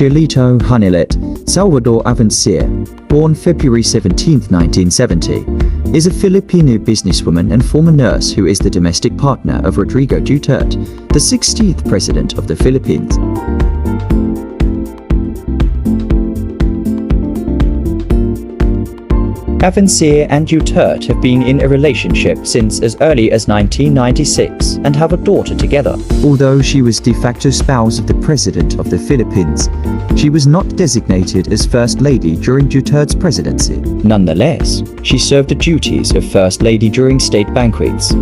Chilito Honeylet, Salvador Avanceña, born February 17, 1970, is a Filipino businesswoman and former nurse who is the domestic partner of Rodrigo Duterte, the 16th president of the Philippines. Avanceña and Duterte have been in a relationship since as early as 1996 and have a daughter together. Although she was de facto spouse of the President of the Philippines, she was not designated as First Lady during Duterte's presidency. Nonetheless, she served the duties of First Lady during state banquets.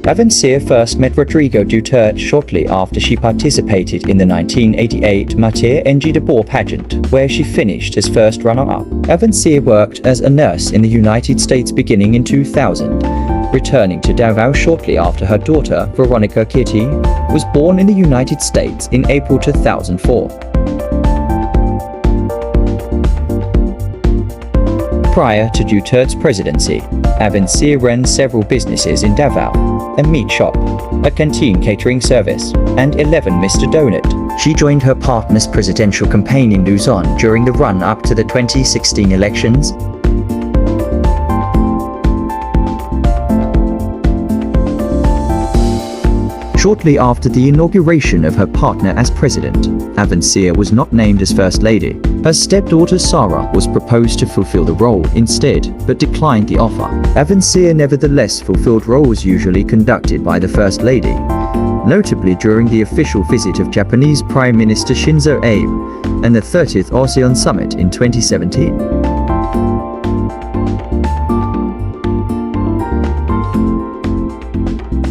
Avanceña first met Rodrigo Duterte shortly after she participated in the 1988 Mater Ng de Boer pageant, where she finished as first runner-up. Avanceña worked as a nurse in the United States beginning in 2000, returning to Davao shortly after her daughter, Veronica Kitty, was born in the United States in April 2004. Prior to Duterte's presidency, Avanceña ran several businesses in Davao: a meat shop, a canteen catering service, and 11 Mr. Donut. She joined her partner's presidential campaign in Luzon during the run-up to the 2016 elections. Shortly after the inauguration of her partner as president, Avanceña was not named as First Lady. Her stepdaughter Sarah was proposed to fulfill the role instead, but declined the offer. Avanceña nevertheless fulfilled roles usually conducted by the First Lady, notably during the official visit of Japanese Prime Minister Shinzo Abe and the 30th ASEAN Summit in 2017.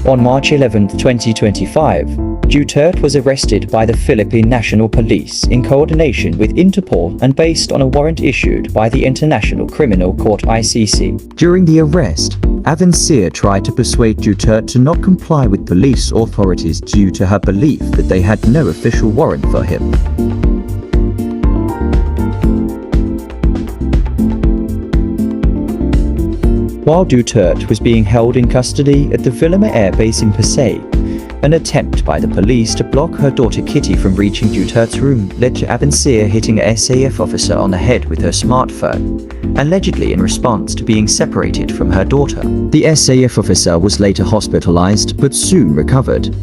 On March 11, 2025, Duterte was arrested by the Philippine National Police in coordination with Interpol and based on a warrant issued by the International Criminal Court (ICC). During the arrest, Avanceña tried to persuade Duterte to not comply with police authorities due to her belief that they had no official warrant for him. While Duterte was being held in custody at the Villamar Air Base in Pasay, an attempt by the police to block her daughter Kitty from reaching Duterte's room led to Avanceña hitting a SAF officer on the head with her smartphone, allegedly in response to being separated from her daughter. The SAF officer was later hospitalized but soon recovered.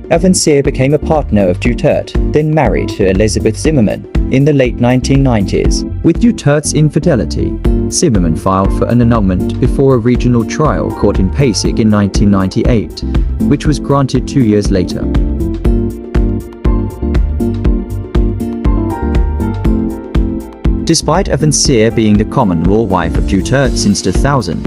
Avanceña became a partner of Duterte, then married to Elizabeth Zimmerman in the late 1990s. With Duterte's infidelity, Zimmerman filed for an annulment before a regional trial court in Pasig in 1998, which was granted 2 years later. Despite Avanceña being the common law wife of Duterte since 2000,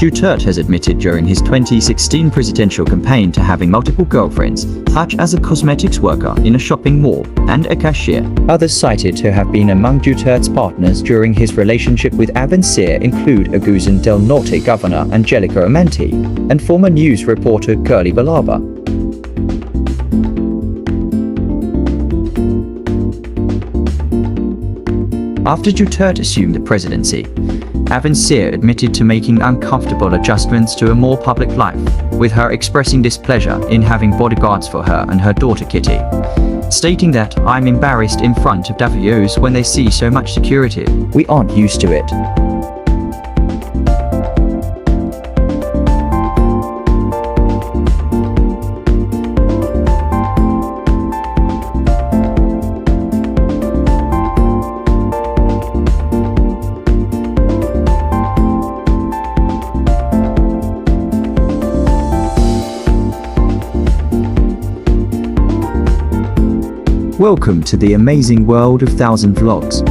Duterte has admitted during his 2016 presidential campaign to having multiple girlfriends, such as a cosmetics worker in a shopping mall and a cashier. Others cited to have been among Duterte's partners during his relationship with Avanceña include Agusan del Norte Governor Angelica Amanti and former news reporter Curly Balaba. After Duterte assumed the presidency, Avanceña admitted to making uncomfortable adjustments to a more public life, with her expressing displeasure in having bodyguards for her and her daughter Kitty, stating that "I'm embarrassed in front of Davaos when they see so much security. We aren't used to it." Welcome to the amazing world of 1000 vlogs.